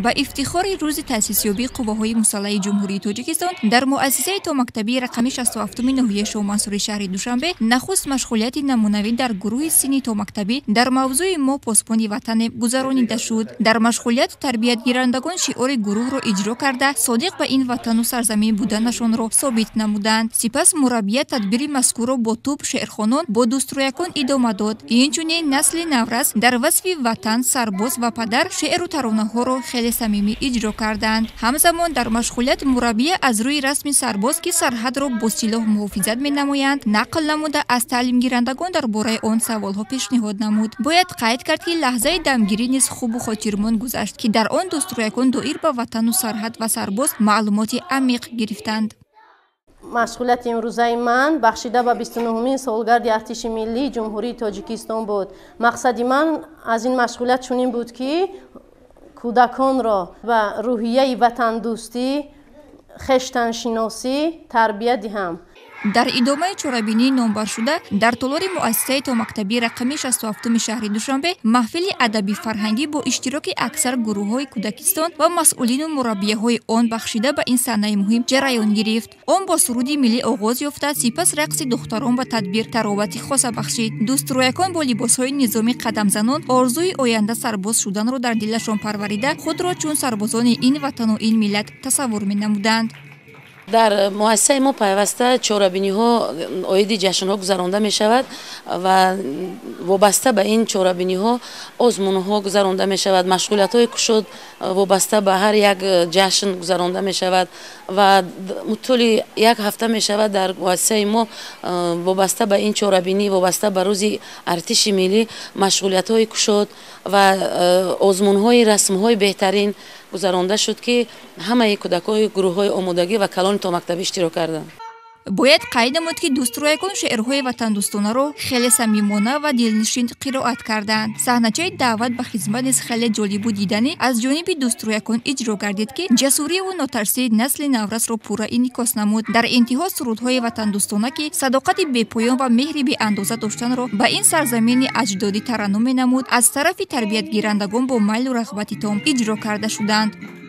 با افتخار روز تأسیسیابی قواهای مسلح جمهوری تاجیکستان در مؤسسه تا مکتبی رقم 67 ناحیه شاه منصور شهر دوشنبه نخست مشغولیت نمونوی در گروه سنی تا مکتبی در موضوع ما پاسبانی وطن گذرانیده شد. در مشغولیت تربیت گیرندگان شعار گروه را اجرا کرده صادق به این وطن و سرزمین بودنشان را ثابت نمودند. سپس مربی تدبیر مذکور را با توپ شعرخوانان با دستوریکان ادامه داد. اینچنین نسل نورس در وصف وطن، سرباز و پدر شعر و ترانه ها را خیلی صمیمی اجرا کردند. همزمان در مشغولیت مربی از روی رسم سرباز که سرحد را با سلاح محافظت می نمایند نقل نموده از تعلیم گیرندگان درباره آن سوال ها پیشنهاد نمود. باید قید کرد که لحظه دمگیری نیز خوب و خاطرمان گذشت که در آن دستوریکان دایر به وطن و سرحد و سرباز معلومات عمیق گرفتند. مشغولیت امروزه من بخشیده به 29مین سالگرد ارتش ملی جمهوری تاجیکستان بود. مقصد من از این مشغولیت چنین بود که کودکان را به روحیه وطن دوستی، خویشتن شناسی تربیت دهم. در ادامه چورابینی نامبر شده در طولار مؤسسه تا مکتبی رقم 67 شهر دوشنبه محفل ادبی فرهنگی با اشتراک اکثر گروه‌های کودکستان و مسئولین و مربیه‌های آن بخشیده به این صحنه مهم جریان گرفت. آن با سرود ملی آغاز یافته، سپس رقص دختران و تدبیر تراوت خاص بخشید. دستوریکان با لباس‌های نظامی قدم زنان آرزوی آینده سرباز شدن را در دلشان پروریده خود را چون سربازان این وطن و این ملت تصور می‌نمودند. در مؤسسه ما پیوسته چورابینی ها عاید جشن ها گذرانده می شود و وابسته به این چورابینی ها آزمون ها گذرانده می شود، مشغولیت های کشود وابسته به هر یک جشن گذرانده می شود و طول یک هفته می شود در مؤسسه ما وابسته به این چورابینی، وابسته به روز ارتش ملی مشغولیت های کشود و آزمون های رسم های بهترین گذرانده شد که همه کودکان گروه های آمادگی و کلان تا مکتب اشتراک کردند. باید قید نمود که دستوریکان شعرهای وطن دوستانه را خیلی صمیمانه و دلنشین قرائت کردند. صحنه‌چه دعوت به خدمت نیز خیلی جالب و دیدنی از جانب دستوریکان اجرا گردید که جسوری و ناترسی نسل نورس را پورا انعکاس نمود. در انتها سرودهای وطن دوستانه که صداقت بی‌پایان و مهر بی اندازه داشتن را به این سرزمین اجدادی ترنم نمود از طرف تربیت گیرندگان با میل و رغبت تام اجرا کرده شدند.